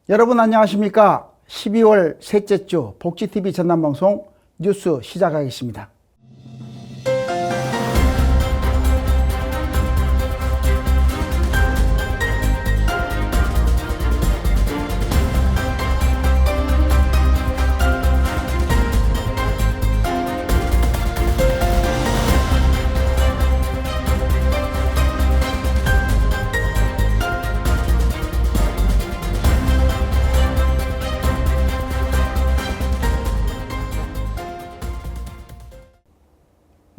여러분 안녕하십니까? 12월 셋째 주 복지TV 전남방송 뉴스 시작하겠습니다.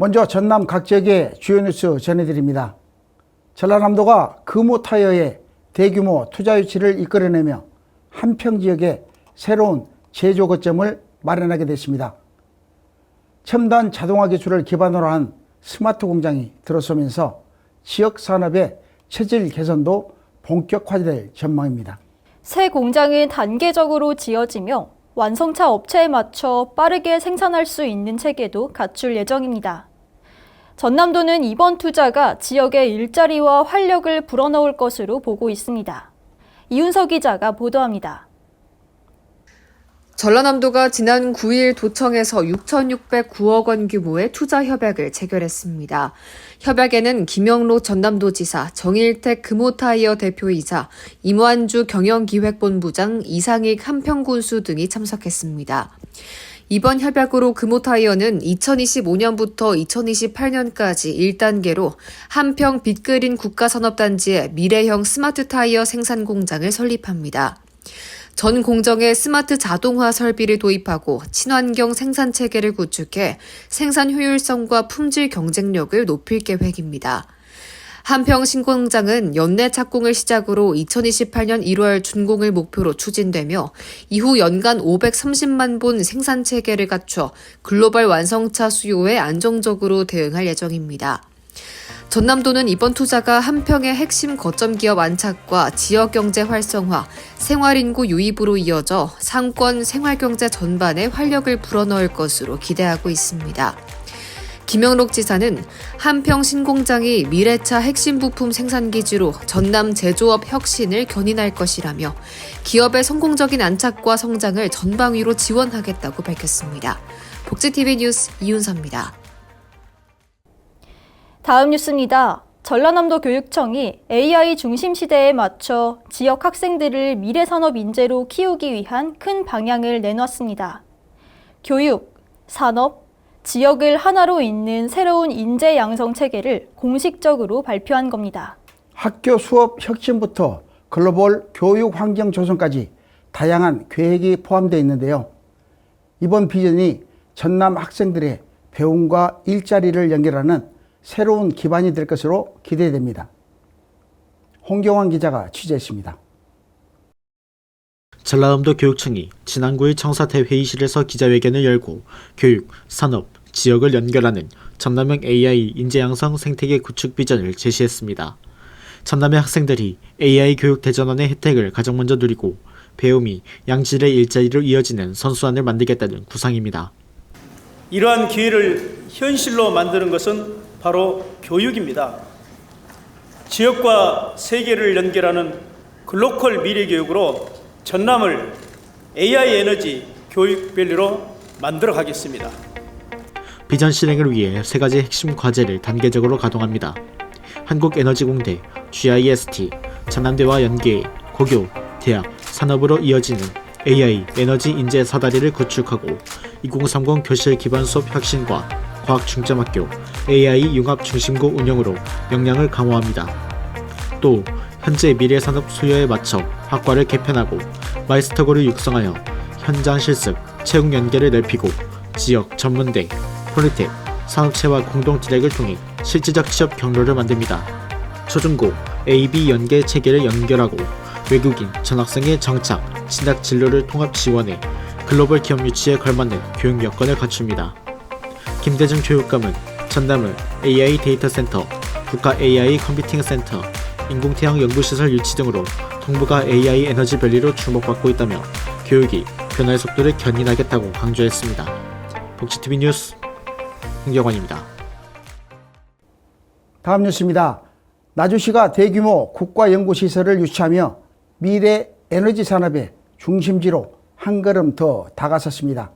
먼저 전남 각 지역의 주요 뉴스 전해드립니다. 전라남도가 금호타이어의 대규모 투자 유치를 이끌어내며 한평 지역에 새로운 제조 거점을 마련하게 됐습니다. 첨단 자동화 기술을 기반으로 한 스마트 공장이 들어서면서 지역 산업의 체질 개선도 본격화될 전망입니다. 새 공장은 단계적으로 지어지며 완성차 업체에 맞춰 빠르게 생산할 수 있는 체계도 갖출 예정입니다. 전남도는 이번 투자가 지역의 일자리와 활력을 불어넣을 것으로 보고 있습니다. 이윤석 기자가 보도합니다. 전라남도가 지난 9일 도청에서 6,609억 원 규모의 투자 협약을 체결했습니다. 협약에는 김영록 전남도지사, 정일택 금호타이어 대표이사, 임완주 경영기획본부장, 이상익 한평군수 등이 참석했습니다. 이번 협약으로 금호타이어는 2025년부터 2028년까지 1단계로 한평 빅그린 국가산업단지에 미래형 스마트 타이어 생산 공장을 설립합니다. 전 공정에 스마트 자동화 설비를 도입하고 친환경 생산 체계를 구축해 생산 효율성과 품질 경쟁력을 높일 계획입니다. 한평 신공장은 연내 착공을 시작으로 2028년 1월 준공을 목표로 추진되며 이후 연간 530만 본 생산 체계를 갖춰 글로벌 완성차 수요에 안정적으로 대응할 예정입니다. 전남도는 이번 투자가 한평의 핵심 거점 기업 안착과 지역 경제 활성화, 생활인구 유입으로 이어져 상권 생활경제 전반에 활력을 불어넣을 것으로 기대하고 있습니다. 김영록 지사는 한평 신공장이 미래차 핵심 부품 생산기지로 전남 제조업 혁신을 견인할 것이라며 기업의 성공적인 안착과 성장을 전방위로 지원하겠다고 밝혔습니다. 복지TV 뉴스 이윤서입니다. 다음 뉴스입니다. 전라남도 교육청이 AI 중심 시대에 맞춰 지역 학생들을 미래산업 인재로 키우기 위한 큰 방향을 내놨습니다. 교육, 산업, 지역을 하나로 잇는 새로운 인재 양성 체계를 공식적으로 발표한 겁니다. 학교 수업 혁신부터 글로벌 교육 환경 조성까지 다양한 계획이 포함되어 있는데요. 이번 비전이 전남 학생들의 배움과 일자리를 연결하는 새로운 기반이 될 것으로 기대됩니다. 홍경환 기자가 취재했습니다. 전라남도 교육청이 지난 9일 청사태 회의실에서 기자회견을 열고 교육, 산업, 지역을 연결하는 전남형 AI 인재 양성 생태계 구축 비전을 제시했습니다. 전남의 학생들이 AI 교육 대전환의 혜택을 가장 먼저 누리고 배움이 양질의 일자리로 이어지는 선순환을 만들겠다는 구상입니다. 이러한 기회를 현실로 만드는 것은 바로 교육입니다. 지역과 세계를 연결하는 글로컬 미래교육으로 전남을 AI 에너지 교육밸리로 만들어 가겠습니다. 비전 실행을 위해 3가지 핵심 과제를 단계적으로 가동합니다. 한국에너지공대, GIST, 전남대와 연계, 고교, 대학, 산업으로 이어지는 AI 에너지 인재 사다리를 구축하고 2030 교실 기반 수업 혁신과 과학 중점학교, AI 융합 중심고 운영으로 역량을 강화합니다. 또 현재 미래산업 수요에 맞춰 학과를 개편하고 마이스터고를 육성하여 현장 실습, 채용 연계를 넓히고 지역 전문대, 폴리텍, 산업체와 공동 트랙을 통해 실질적 취업 경로를 만듭니다. 초중고, A-B 연계 체계를 연결하고 외국인, 전학생의 정착, 진학 진로를 통합 지원해 글로벌 기업 유치에 걸맞는 교육 여건을 갖춥니다. 김대중 교육감은 전남을 AI 데이터 센터, 국가 AI 컴퓨팅 센터, 인공태양 연구시설 유치 등으로 동부가 AI 에너지 밸리로 주목받고 있다며 교육이 변화의 속도를 견인하겠다고 강조했습니다. 복지TV 뉴스 홍경환입니다. 다음 뉴스입니다. 나주시가 대규모 국가연구시설을 유치하며 미래 에너지 산업에 중심지로 한 걸음 더 다가섰습니다.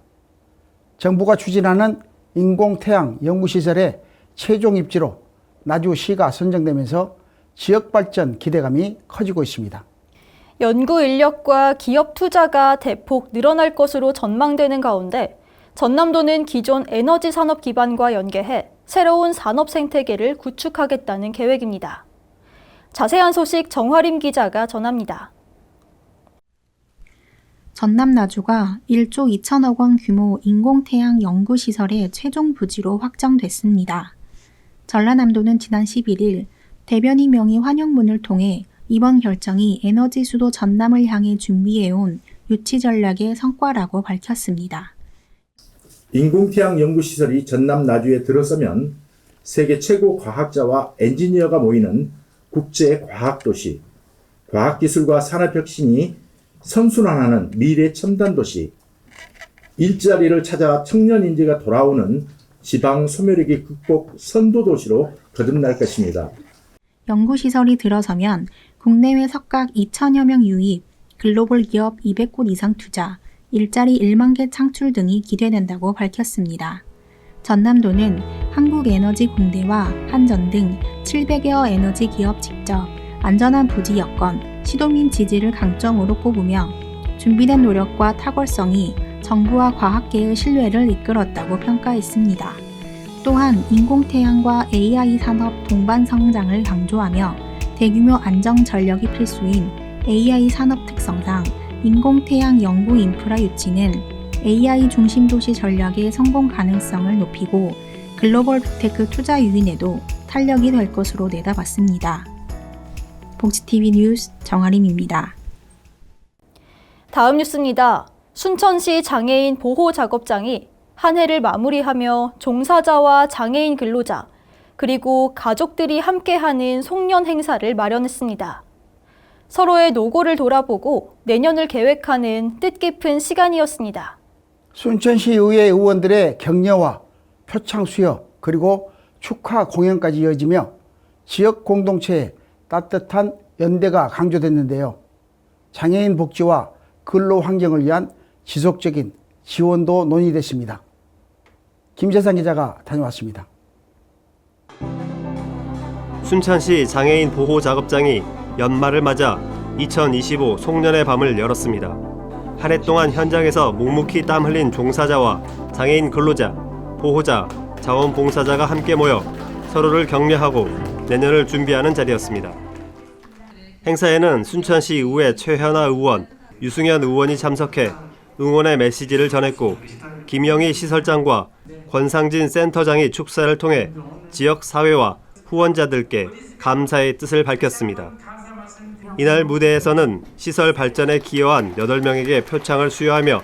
정부가 추진하는 인공태양 연구시설의 최종 입지로 나주시가 선정되면서 지역발전 기대감이 커지고 있습니다. 연구 인력과 기업 투자가 대폭 늘어날 것으로 전망되는 가운데 전남도는 기존 에너지 산업 기반과 연계해 새로운 산업 생태계를 구축하겠다는 계획입니다. 자세한 소식 정화림 기자가 전합니다. 전남 나주가 1조 2천억 원 규모 인공태양 연구시설의 최종 부지로 확정됐습니다. 전라남도는 지난 11일 대변인 명의 환영문을 통해 이번 결정이 에너지 수도 전남을 향해 준비해온 유치 전략의 성과라고 밝혔습니다. 인공태양 연구시설이 전남 나주에 들어서면 세계 최고 과학자와 엔지니어가 모이는 국제 과학도시, 과학기술과 산업혁신이 선순환하는 미래 첨단도시, 일자리를 찾아 청년 인재가 돌아오는 지방 소멸위기 극복 선도도시로 거듭날 것입니다. 연구시설이 들어서면 국내외 석각 2천여 명 유입, 글로벌 기업 200곳 이상 투자, 일자리 1만 개 창출 등이 기대된다고 밝혔습니다. 전남도는 한국에너지공대와 한전 등 700여 에너지 기업 직접 안전한 부지 여건, 시도민 지지를 강점으로 꼽으며 준비된 노력과 탁월성이 정부와 과학계의 신뢰를 이끌었다고 평가했습니다. 또한 인공태양과 AI 산업 동반 성장을 강조하며 대규모 안정 전력이 필수인 AI 산업 특성상 인공태양 연구 인프라 유치는 AI 중심 도시 전략의 성공 가능성을 높이고 글로벌 빅테크 투자 유인에도 탄력이 될 것으로 내다봤습니다. 복지TV 뉴스 정아림입니다. 다음 뉴스입니다. 순천시 장애인 보호 작업장이 한 해를 마무리하며 종사자와 장애인 근로자, 그리고 가족들이 함께하는 송년 행사를 마련했습니다. 서로의 노고를 돌아보고 내년을 계획하는 뜻깊은 시간이었습니다. 순천시의회 의원들의 격려와 표창 수여 그리고 축하 공연까지 이어지며 지역 공동체의 따뜻한 연대가 강조됐는데요. 장애인 복지와 근로 환경을 위한 지속적인 지원도 논의됐습니다. 김재상 기자가 다녀왔습니다. 순천시 장애인 보호 작업장이 연말을 맞아 2025 송년의 밤을 열었습니다. 한 해 동안 현장에서 묵묵히 땀 흘린 종사자와 장애인 근로자, 보호자, 자원봉사자가 함께 모여 서로를 격려하고 내년을 준비하는 자리였습니다. 행사에는 순천시 의회 최현아 의원, 유승현 의원이 참석해 응원의 메시지를 전했고 김영희 시설장과 권상진 센터장이 축사를 통해 지역 사회와 후원자들께 감사의 뜻을 밝혔습니다. 이날 무대에서는 시설 발전에 기여한 8명에게 표창을 수여하며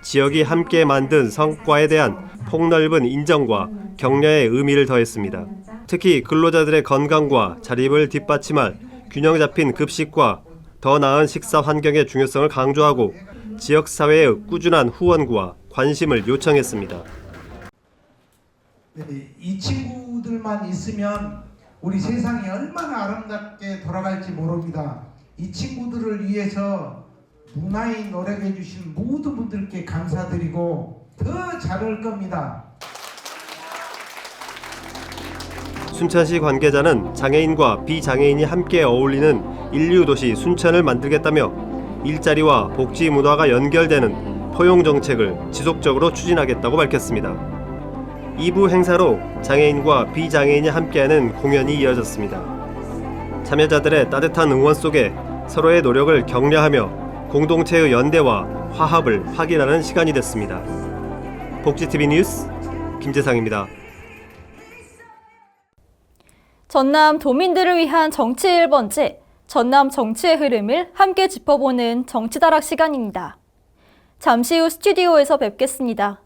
지역이 함께 만든 성과에 대한 폭넓은 인정과 격려의 의미를 더했습니다. 특히 근로자들의 건강과 자립을 뒷받침할 균형 잡힌 급식과 더 나은 식사 환경의 중요성을 강조하고 지역사회의 꾸준한 후원과 관심을 요청했습니다. 이 친구들만 있으면 우리 세상이 얼마나 아름답게 돌아갈지 모릅니다. 이 친구들을 위해서 문화에 노력해 주신 모든 분들께 감사드리고 더 잘할 겁니다. 순천시 관계자는 장애인과 비장애인이 함께 어울리는 인류도시 순천을 만들겠다며 일자리와 복지 문화가 연결되는 포용 정책을 지속적으로 추진하겠다고 밝혔습니다. 2부 행사로 장애인과 비장애인이 함께하는 공연이 이어졌습니다. 참여자들의 따뜻한 응원 속에 서로의 노력을 격려하며 공동체의 연대와 화합을 확인하는 시간이 됐습니다. 복지TV 뉴스 김재상입니다. 전남 도민들을 위한 정치 1번지, 전남 정치의 흐름을 함께 짚어보는 정치다락 시간입니다. 잠시 후 스튜디오에서 뵙겠습니다.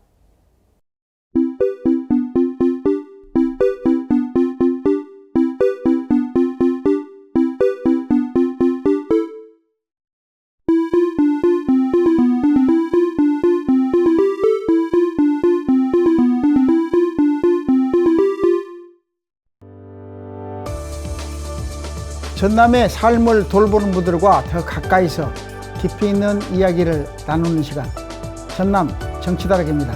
전남의 삶을 돌보는 분들과 더 가까이서 깊이 있는 이야기를 나누는 시간, 전남 정치다락입니다.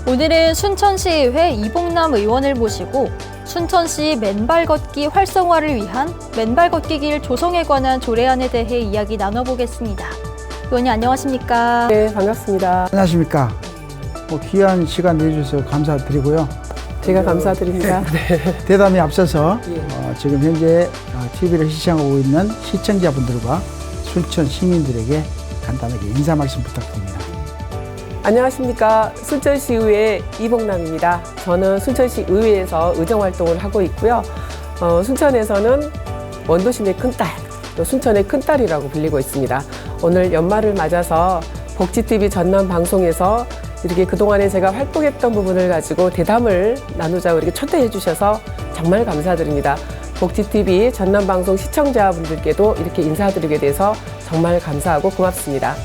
오늘은 순천시의회 이봉남 의원을 모시고 순천시 맨발 걷기 활성화를 위한 맨발 걷기 길 조성에 관한 조례안에 대해 이야기 나눠보겠습니다. 의원님 안녕하십니까? 네, 반갑습니다. 안녕하십니까. 귀한 시간 내주셔서 감사드리고요. 제가 감사드립니다. 대담에 앞서서 지금 현재 TV를 시청하고 있는 시청자분들과 순천 시민들에게 간단하게 인사 말씀 부탁드립니다. 안녕하십니까. 순천시의회 이봉남입니다. 저는 순천시 의회에서 의정활동을 하고 있고요. 순천에서는 원도심의 큰딸, 또 순천의 큰딸이라고 불리고 있습니다. 오늘 연말을 맞아서 복지TV 전남 방송에서 이렇게 그동안에 제가 활동했던 부분을 가지고 대담을 나누자고 이렇게 초대해 주셔서 정말 감사드립니다. 복지TV 전남 방송 시청자분들께도 이렇게 인사드리게 돼서 정말 감사하고 고맙습니다.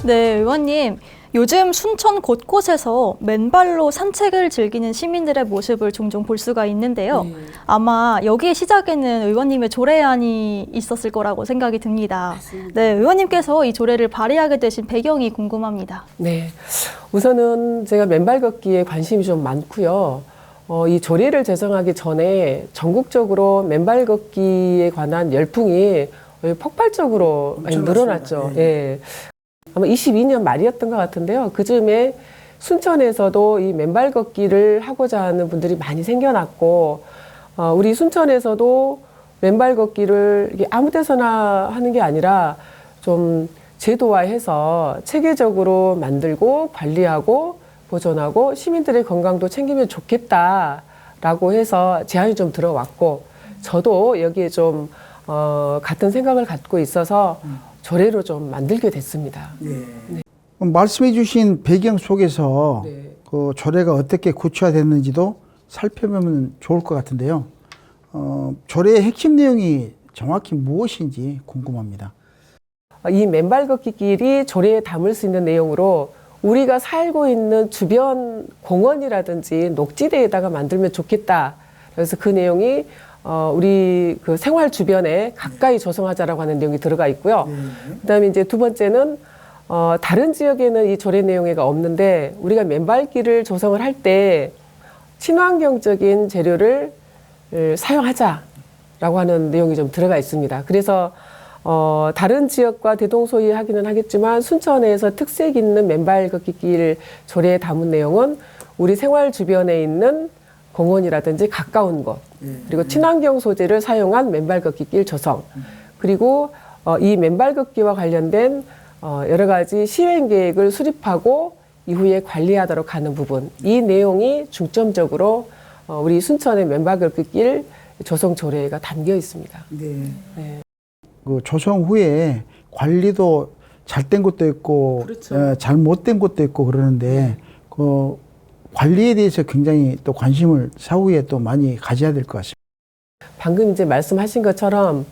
네, 의원님. 요즘 순천 곳곳에서 맨발로 산책을 즐기는 시민들의 모습을 종종 볼 수가 있는데요. 아마 여기에 시작에는 의원님의 조례안이 있었을 거라고 생각이 듭니다. 네, 의원님께서 이 조례를 발의하게 되신 배경이 궁금합니다. 네, 우선은 제가 맨발 걷기에 관심이 좀 많고요. 이 조례를 제정하기 전에 전국적으로 맨발 걷기에 관한 열풍이 폭발적으로 많이 늘어났죠. 예. 아마 22년 말이었던 것 같은데요. 그즈음에 순천에서도 이 맨발 걷기를 하고자 하는 분들이 많이 생겨났고, 우리 순천에서도 맨발 걷기를 이게 아무 데서나 하는 게 아니라 좀 제도화해서 체계적으로 만들고 관리하고 보존하고 시민들의 건강도 챙기면 좋겠다라고 해서 제안이 좀 들어왔고, 저도 여기에 좀 같은 생각을 갖고 있어서 조례로 좀 만들게 됐습니다. 네. 말씀해 주신 배경 속에서 그 조례가 어떻게 구체화됐는지도 살펴보면 좋을 것 같은데요. 조례의 핵심 내용이 정확히 무엇인지 궁금합니다. 이 맨발 걷기 길이 조례에 담을 수 있는 내용으로 우리가 살고 있는 주변 공원이라든지 녹지대에다가 만들면 좋겠다. 그래서 그 내용이 우리 그 생활 주변에 가까이 조성하자라고 하는 내용이 들어가 있고요. 그다음에 이제 두 번째는 다른 지역에는 이 조례 내용에가 없는데 우리가 맨발길을 조성을 할 때 친환경적인 재료를 사용하자라고 하는 내용이 좀 들어가 있습니다. 그래서 다른 지역과 대동소이하기는 하겠지만 순천에서 특색 있는 맨발 걷기 길 조례에 담은 내용은 우리 생활 주변에 있는 공원이라든지 가까운 곳, 그리고 친환경 소재를 사용한 맨발 걷기 길 조성, 그리고 이 맨발 걷기와 관련된 여러 가지 시행 계획을 수립하고 이후에 관리하도록 하는 부분, 이 내용이 중점적으로 우리 순천의 맨발 걷기 길 조성 조례가 담겨 있습니다. 네. 그 조성 후에 관리도 잘 된 것도 있고, 그렇죠. 잘못된 것도 있고 그러는데 그 관리에 대해서 굉장히 또 관심을 사후에 또 많이 가져야 될 것 같습니다. 방금 이제 말씀하신 것처럼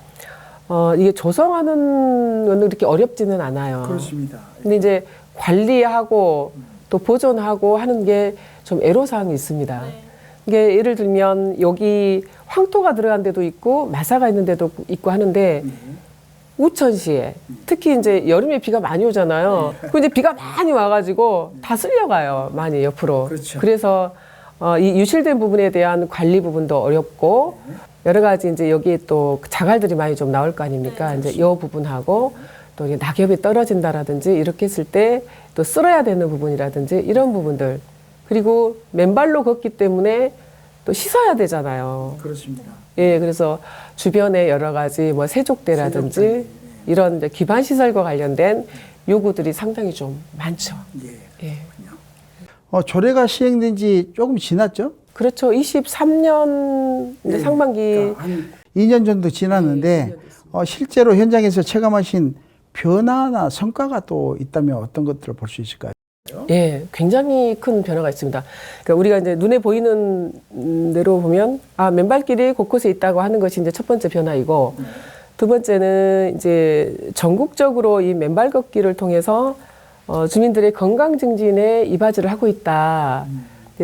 이게 조성하는 건 그렇게 어렵지는 않아요. 그렇습니다. 근데 이제 관리하고 또 보존하고 하는 게 좀 애로사항이 있습니다. 이게 예를 들면 여기 황토가 들어간 데도 있고 마사가 있는 데도 있고 하는데 우천시에 특히 이제 여름에 비가 많이 오잖아요. 그 이제 비가 많이 와가지고 다 쓸려가요. 많이 옆으로. 그렇죠. 그래서 이 유실된 부분에 대한 관리 부분도 어렵고 여러 가지 이제 여기에 또 자갈들이 많이 좀 나올 거 아닙니까? 이제 이 부분하고 또 이게 낙엽이 떨어진다라든지 이렇게 했을 때 또 쓸어야 되는 부분이라든지 이런 부분들, 그리고 맨발로 걷기 때문에 또 씻어야 되잖아요. 그렇습니다. 예, 그래서 주변에 여러 가지 뭐 세족대라든지 이런 이제 기반 시설과 관련된 요구들이 상당히 좀 많죠. 예. 조례가 시행된 지 조금 지났죠? 그렇죠. 23년 이제 상반기. 그러니까 한 2년 정도 지났는데 실제로 현장에서 체감하신 변화나 성과가 또 있다면 어떤 것들을 볼 수 있을까요? 예, 굉장히 큰 변화가 있습니다. 그러니까 우리가 이제 눈에 보이는 대로 보면 맨발길이 곳곳에 있다고 하는 것이 이제 첫 번째 변화이고, 두 번째는 이제 전국적으로 이 맨발 걷기를 통해서 주민들의 건강 증진에 이바지를 하고 있다.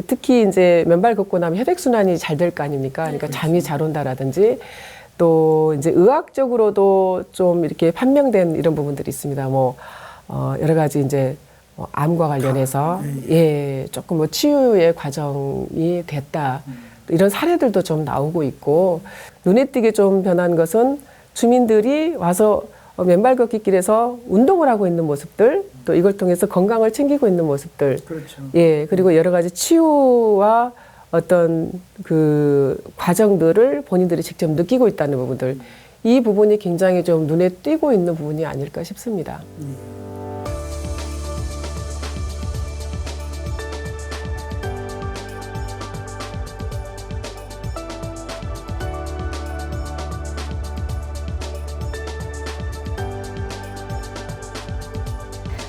특히 이제 맨발 걷고 나면 혈액순환이 잘 될 거 아닙니까? 그러니까 잠이 잘 온다라든지 또 이제 의학적으로도 좀 이렇게 판명된 이런 부분들이 있습니다. 뭐, 여러 가지 이제 암과 관련해서 조금 뭐 치유의 과정이 됐다. 이런 사례들도 좀 나오고 있고 눈에 띄게 좀 변한 것은 주민들이 와서 맨발 걷기 길에서 운동을 하고 있는 모습들 또 이걸 통해서 건강을 챙기고 있는 모습들 그렇죠. 그리고 여러 가지 치유와 어떤 그 과정들을 본인들이 직접 느끼고 있다는 부분들 이 부분이 굉장히 좀 눈에 띄고 있는 부분이 아닐까 싶습니다.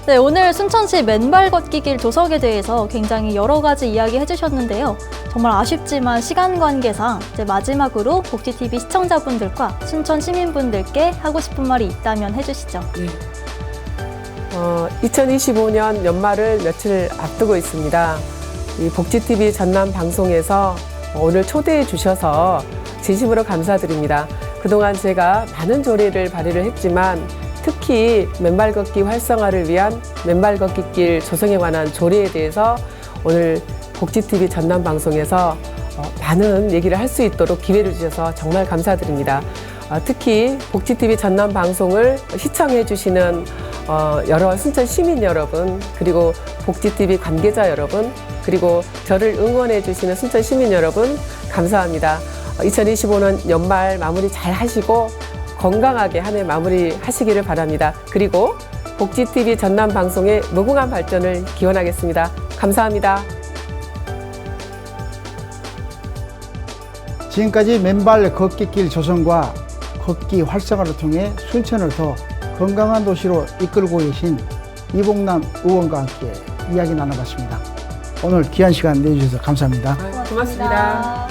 네, 오늘 순천시 맨발 걷기 길 도석에 대해서 굉장히 여러 가지 이야기 해주셨는데요. 정말 아쉽지만 시간 관계상 이제 마지막으로 복지TV 시청자분들과 순천 시민분들께 하고 싶은 말이 있다면 해주시죠. 2025년 연말을 며칠 앞두고 있습니다. 이 복지TV 전남 방송에서 오늘 초대해 주셔서 진심으로 감사드립니다. 그동안 제가 많은 조례를 발의를 했지만 특히 맨발 걷기 활성화를 위한 맨발 걷기 길 조성에 관한 조례에 대해서 오늘 복지TV 전남 방송에서 많은 얘기를 할 수 있도록 기회를 주셔서 정말 감사드립니다. 특히 복지TV 전남 방송을 시청해 주시는 여러 순천 시민 여러분 그리고 복지TV 관계자 여러분 그리고 저를 응원해 주시는 순천 시민 여러분 감사합니다. 2025년 연말 마무리 잘 하시고 건강하게 한 해 마무리 하시기를 바랍니다. 그리고 복지TV 전남 방송의 무궁한 발전을 기원하겠습니다. 감사합니다. 지금까지 맨발 걷기 길 조성과 걷기 활성화를 통해 순천을 더 건강한 도시로 이끌고 계신 이봉남 의원과 함께 이야기 나눠봤습니다. 오늘 귀한 시간 내주셔서 감사합니다. 고맙습니다.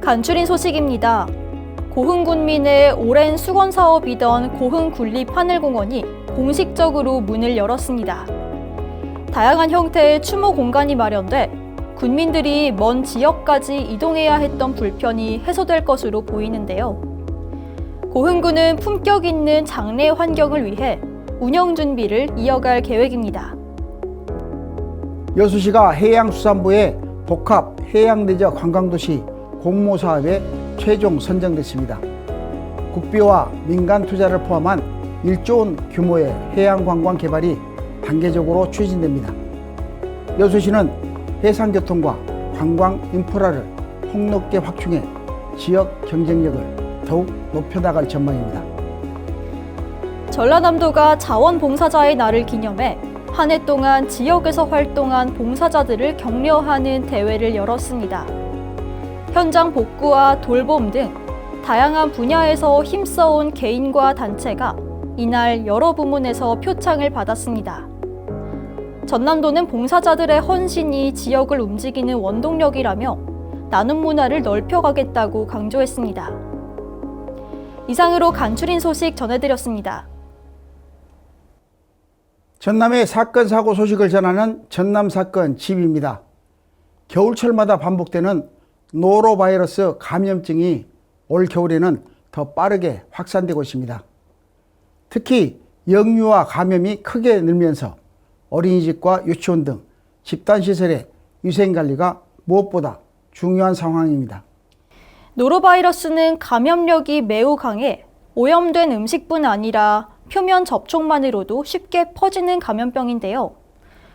간추린 소식입니다. 고흥군민의 오랜 수건 사업이던 고흥군립하늘공원이 공식적으로 문을 열었습니다. 다양한 형태의 추모 공간이 마련돼 군민들이 먼 지역까지 이동해야 했던 불편이 해소될 것으로 보이는데요. 고흥군은 품격 있는 장래 환경을 위해 운영 준비를 이어갈 계획입니다. 여수시가 해양수산부의 복합 해양레저 관광도시 공모 사업에 최종 선정됐습니다. 국비와 민간 투자를 포함한 1조 원 규모의 해양관광 개발이 단계적으로 추진됩니다. 여수시는 해상교통과 관광 인프라를 폭넓게 확충해 지역 경쟁력을 더욱 높여나갈 전망입니다. 전라남도가 자원봉사자의 날을 기념해 한 해 동안 지역에서 활동한 봉사자들을 격려하는 대회를 열었습니다. 현장 복구와 돌봄 등 다양한 분야에서 힘써온 개인과 단체가 이날 여러 부문에서 표창을 받았습니다. 전남도는 봉사자들의 헌신이 지역을 움직이는 원동력이라며 나눔 문화를 넓혀가겠다고 강조했습니다. 이상으로 간추린 소식 전해드렸습니다. 전남의 사건 사고 소식을 전하는 전남사건 집입니다. 겨울철마다 반복되는 노로바이러스 감염증이 올 겨울에는 더 빠르게 확산되고 있습니다. 특히 영유아 감염이 크게 늘면서 어린이집과 유치원 등 집단시설의 위생관리가 무엇보다 중요한 상황입니다. 노로바이러스는 감염력이 매우 강해 오염된 음식뿐 아니라 표면 접촉만으로도 쉽게 퍼지는 감염병인데요.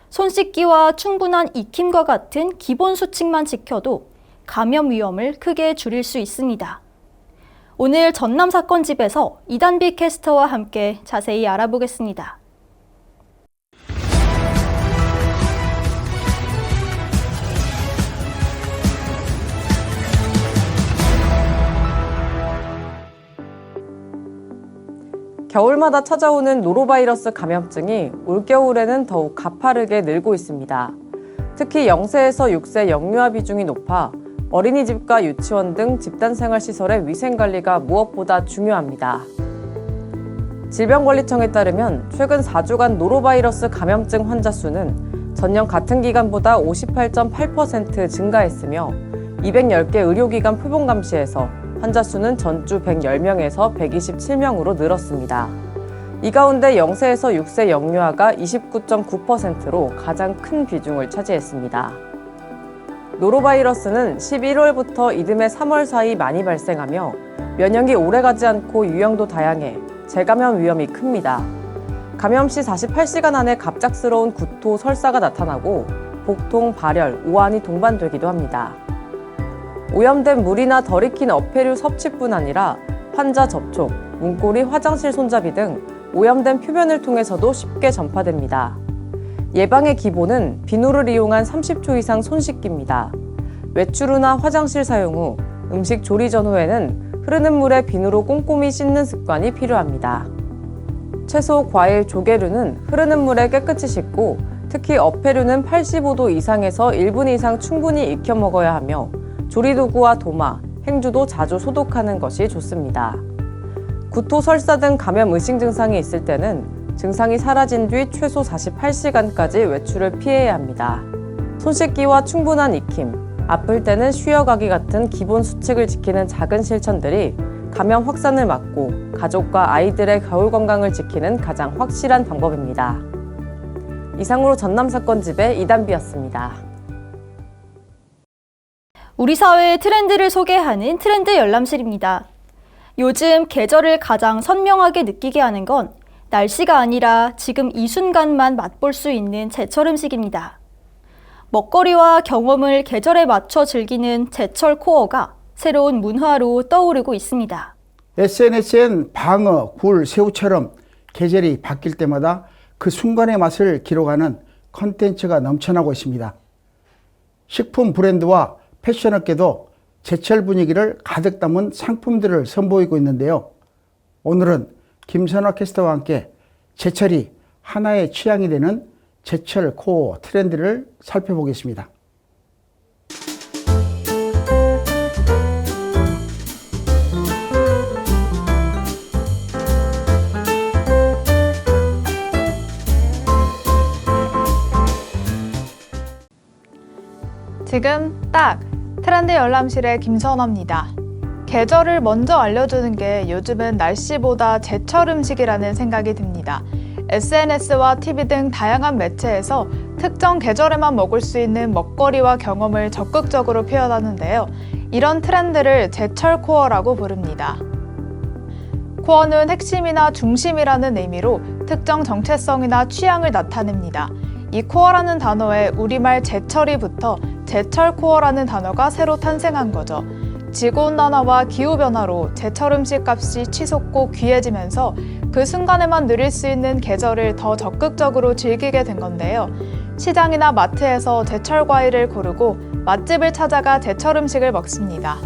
손 씻기와 충분한 익힘과 같은 기본 수칙만 지켜도 감염 위험을 크게 줄일 수 있습니다. 오늘 전남사건집에서 이단비 캐스터와 함께 자세히 알아보겠습니다. 겨울마다 찾아오는 노로바이러스 감염증이 올겨울에는 더욱 가파르게 늘고 있습니다. 특히 0세에서 6세 영유아 비중이 높아 어린이집과 유치원 등 집단생활시설의 위생관리가 무엇보다 중요합니다. 질병관리청에 따르면 최근 4주간 노로바이러스 감염증 환자 수는 전년 같은 기간보다 58.8% 증가했으며 210개 의료기관 표본감시에서 환자 수는 전주 110명에서 127명으로 늘었습니다. 이 가운데 0세에서 6세 영유아가 29.9%로 가장 큰 비중을 차지했습니다. 노로바이러스는 11월부터 이듬해 3월 사이 많이 발생하며 면역이 오래가지 않고 유형도 다양해 재감염 위험이 큽니다. 감염 시 48시간 안에 갑작스러운 구토, 설사가 나타나고 복통, 발열, 오한이 동반되기도 합니다. 오염된 물이나 덜 익힌 어패류 섭취뿐 아니라 환자 접촉, 문고리, 화장실 손잡이 등 오염된 표면을 통해서도 쉽게 전파됩니다. 예방의 기본은 비누를 이용한 30초 이상 손 씻기입니다. 외출 후나 화장실 사용 후, 음식 조리 전후에는 흐르는 물에 비누로 꼼꼼히 씻는 습관이 필요합니다. 채소, 과일, 조개류는 흐르는 물에 깨끗이 씻고 특히 어패류는 85도 이상에서 1분 이상 충분히 익혀 먹어야 하며 조리도구와 도마, 행주도 자주 소독하는 것이 좋습니다. 구토, 설사 등 감염 의심 증상이 있을 때는 증상이 사라진 뒤 최소 48시간까지 외출을 피해야 합니다. 손 씻기와 충분한 익힘, 아플 때는 쉬어가기 같은 기본 수칙을 지키는 작은 실천들이 감염 확산을 막고 가족과 아이들의 겨울 건강을 지키는 가장 확실한 방법입니다. 이상으로 전남사건집의 이단비였습니다. 우리 사회의 트렌드를 소개하는 트렌드 열람실입니다. 요즘 계절을 가장 선명하게 느끼게 하는 건 날씨가 아니라 지금 이 순간만 맛볼 수 있는 제철 음식입니다. 먹거리와 경험을 계절에 맞춰 즐기는 제철 코어가 새로운 문화로 떠오르고 있습니다. SNS엔 방어, 굴, 새우처럼 계절이 바뀔 때마다 그 순간의 맛을 기록하는 콘텐츠가 넘쳐나고 있습니다. 식품 브랜드와 패션업계도 제철 분위기를 가득 담은 상품들을 선보이고 있는데요. 오늘은 김선화 캐스터와 함께 제철이 하나의 취향이 되는 제철 코어 트렌드를 살펴보겠습니다. 지금 딱 트렌드 열람실의 김선화입니다. 계절을 먼저 알려주는 게 요즘은 날씨보다 제철 음식이라는 생각이 듭니다. SNS와 TV 등 다양한 매체에서 특정 계절에만 먹을 수 있는 먹거리와 경험을 적극적으로 표현하는데요. 이런 트렌드를 제철 코어라고 부릅니다. 코어는 핵심이나 중심이라는 의미로 특정 정체성이나 취향을 나타냅니다. 이 코어라는 단어에 우리말 제철이 붙어 제철 코어라는 단어가 새로 탄생한 거죠. 지구온난화와 기후변화로 제철 음식 값이 치솟고 귀해지면서 그 순간에만 누릴 수 있는 계절을 더 적극적으로 즐기게 된 건데요. 시장이나 마트에서 제철 과일을 고르고 맛집을 찾아가 제철 음식을 먹습니다.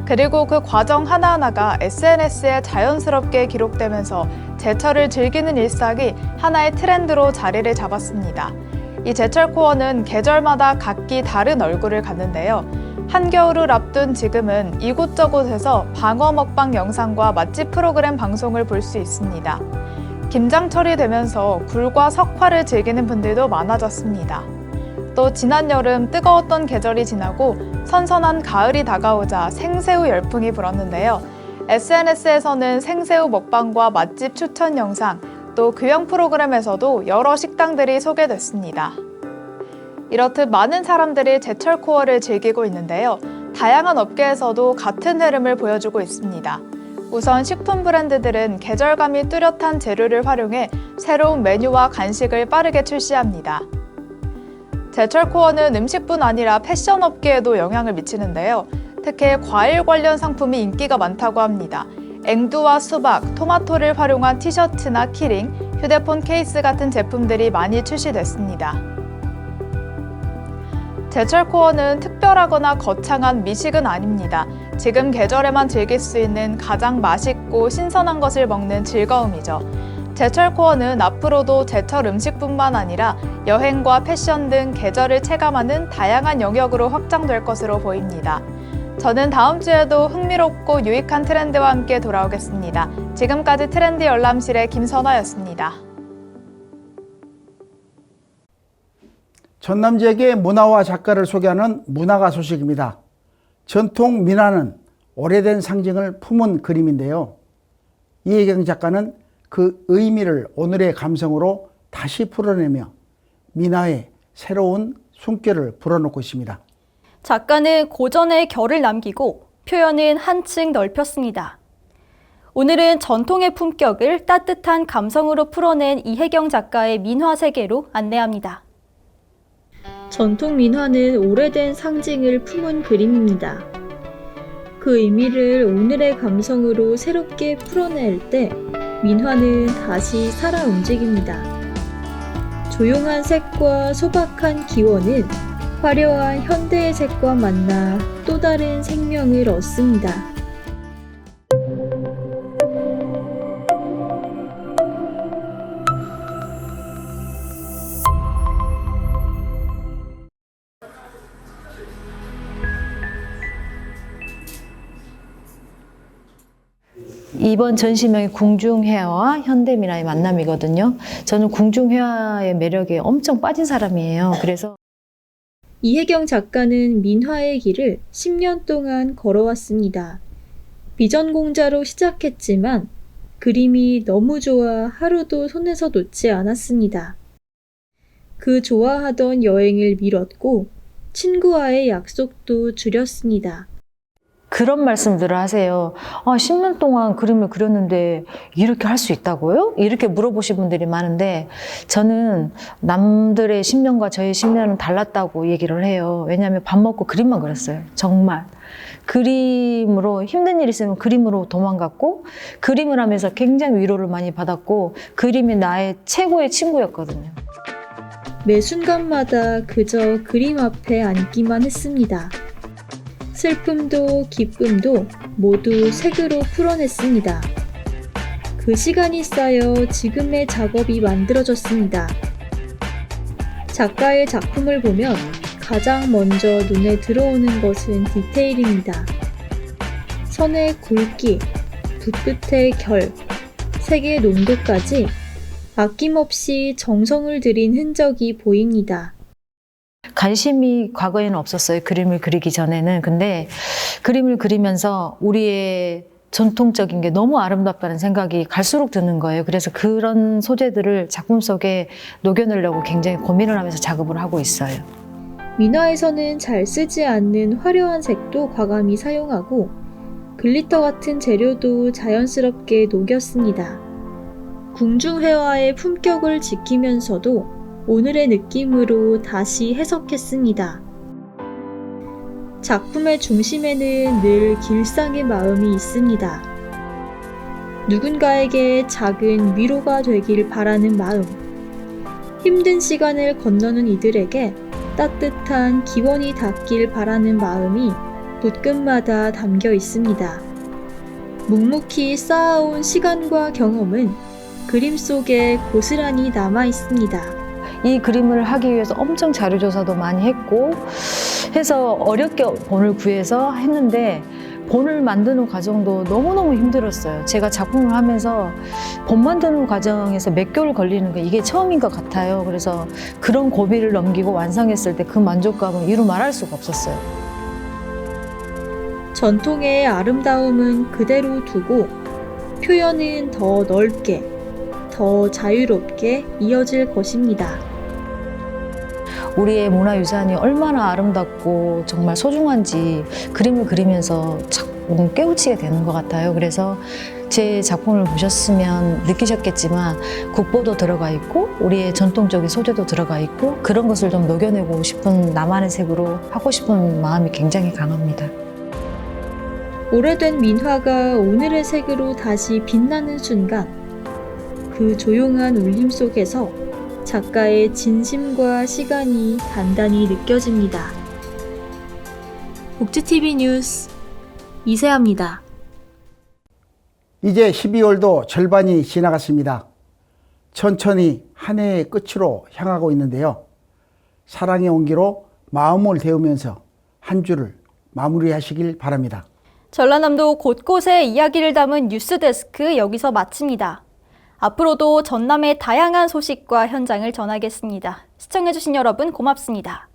그리고 그 과정 하나하나가 SNS에 자연스럽게 기록되면서 제철을 즐기는 일상이 하나의 트렌드로 자리를 잡았습니다. 이 제철 코어는 계절마다 각기 다른 얼굴을 갖는데요. 한겨울을 앞둔 지금은 이곳저곳에서 방어 먹방 영상과 맛집 프로그램 방송을 볼 수 있습니다. 김장철이 되면서 굴과 석화를 즐기는 분들도 많아졌습니다. 또 지난 여름 뜨거웠던 계절이 지나고 선선한 가을이 다가오자 생새우 열풍이 불었는데요. SNS에서는 생새우 먹방과 맛집 추천 영상, 또 교양 프로그램에서도 여러 식당들이 소개됐습니다. 이렇듯 많은 사람들이 제철 코어를 즐기고 있는데요. 다양한 업계에서도 같은 흐름을 보여주고 있습니다. 우선 식품 브랜드들은 계절감이 뚜렷한 재료를 활용해 새로운 메뉴와 간식을 빠르게 출시합니다. 제철 코어는 음식뿐 아니라 패션 업계에도 영향을 미치는데요. 특히 과일 관련 상품이 인기가 많다고 합니다. 앵두와 수박, 토마토를 활용한 티셔츠나 키링, 휴대폰 케이스 같은 제품들이 많이 출시됐습니다. 제철 코어는 특별하거나 거창한 미식은 아닙니다. 지금 계절에만 즐길 수 있는 가장 맛있고 신선한 것을 먹는 즐거움이죠. 제철 코어는 앞으로도 제철 음식뿐만 아니라 여행과 패션 등 계절을 체감하는 다양한 영역으로 확장될 것으로 보입니다. 저는 다음 주에도 흥미롭고 유익한 트렌드와 함께 돌아오겠습니다. 지금까지 트렌드 열람실의 김선아였습니다. 전남 지역의 문화와 작가를 소개하는 문화가 소식입니다. 전통 민화는 오래된 상징을 품은 그림인데요. 이혜경 작가는 그 의미를 오늘의 감성으로 다시 풀어내며 민화의 새로운 숨결을 불어넣고 있습니다. 작가는 고전의 결을 남기고 표현은 한층 넓혔습니다. 오늘은 전통의 품격을 따뜻한 감성으로 풀어낸 이혜경 작가의 민화 세계로 안내합니다. 전통 민화는 오래된 상징을 품은 그림입니다. 그 의미를 오늘의 감성으로 새롭게 풀어낼 때 민화는 다시 살아 움직입니다. 조용한 색과 소박한 기원은 화려한 현대의 색과 만나 또 다른 생명을 얻습니다. 이번 전시명이 궁중회화와 현대민화의 만남이거든요. 저는 궁중회화의 매력에 엄청 빠진 사람이에요. 그래서 이혜경 작가는 민화의 길을 10년 동안 걸어왔습니다. 비전공자로 시작했지만 그림이 너무 좋아 하루도 손에서 놓지 않았습니다. 그 좋아하던 여행을 미뤘고 친구와의 약속도 줄였습니다. 그런 말씀들을 하세요. 10년 동안 그림을 그렸는데 이렇게 할 수 있다고요? 이렇게 물어보신 분들이 많은데 저는 남들의 10년과 저의 10년은 달랐다고 얘기를 해요. 왜냐하면 밥 먹고 그림만 그렸어요. 정말. 그림으로 힘든 일 있으면 그림으로 도망갔고 그림을 하면서 굉장히 위로를 많이 받았고 그림이 나의 최고의 친구였거든요. 매 순간마다 그저 그림 앞에 앉기만 했습니다. 슬픔도 기쁨도 모두 색으로 풀어냈습니다. 그 시간이 쌓여 지금의 작업이 만들어졌습니다. 작가의 작품을 보면 가장 먼저 눈에 들어오는 것은 디테일입니다. 선의 굵기, 붓끝의 결, 색의 농도까지 아낌없이 정성을 들인 흔적이 보입니다. 관심이 과거에는 없었어요. 그림을 그리기 전에는. 근데 그림을 그리면서 우리의 전통적인 게 너무 아름답다는 생각이 갈수록 드는 거예요. 그래서 그런 소재들을 작품 속에 녹여내려고 굉장히 고민을 하면서 작업을 하고 있어요. 민화에서는 잘 쓰지 않는 화려한 색도 과감히 사용하고 글리터 같은 재료도 자연스럽게 녹였습니다. 궁중회화의 품격을 지키면서도 오늘의 느낌으로 다시 해석했습니다. 작품의 중심에는 늘 길상의 마음이 있습니다. 누군가에게 작은 위로가 되길 바라는 마음, 힘든 시간을 건너는 이들에게 따뜻한 기원이 닿길 바라는 마음이 붓끝마다 담겨 있습니다. 묵묵히 쌓아온 시간과 경험은 그림 속에 고스란히 남아 있습니다. 이 그림을 하기 위해서 엄청 자료조사도 많이 했고 해서 어렵게 본을 구해서 했는데 본을 만드는 과정도 너무너무 힘들었어요. 제가 작품을 하면서 본 만드는 과정에서 몇 개월 걸리는 게 이게 처음인 것 같아요. 그래서 그런 고비를 넘기고 완성했을 때 그 만족감은 이루 말할 수가 없었어요. 전통의 아름다움은 그대로 두고 표현은 더 넓게, 더 자유롭게 이어질 것입니다. 우리의 문화유산이 얼마나 아름답고 정말 소중한지 그림을 그리면서 자꾸 깨우치게 되는 것 같아요. 그래서 제 작품을 보셨으면 느끼셨겠지만 국보도 들어가 있고 우리의 전통적인 소재도 들어가 있고 그런 것을 좀 녹여내고 싶은 나만의 색으로 하고 싶은 마음이 굉장히 강합니다. 오래된 민화가 오늘의 색으로 다시 빛나는 순간 그 조용한 울림 속에서 작가의 진심과 시간이 단단히 느껴집니다. 복지TV 뉴스 이세아입니다. 이제 12월도 절반이 지나갔습니다. 천천히 한 해의 끝으로 향하고 있는데요. 사랑의 온기로 마음을 데우면서 한 주를 마무리하시길 바랍니다. 전라남도 곳곳에 이야기를 담은 뉴스데스크 여기서 마칩니다. 앞으로도 전남의 다양한 소식과 현장을 전하겠습니다. 시청해주신 여러분 고맙습니다.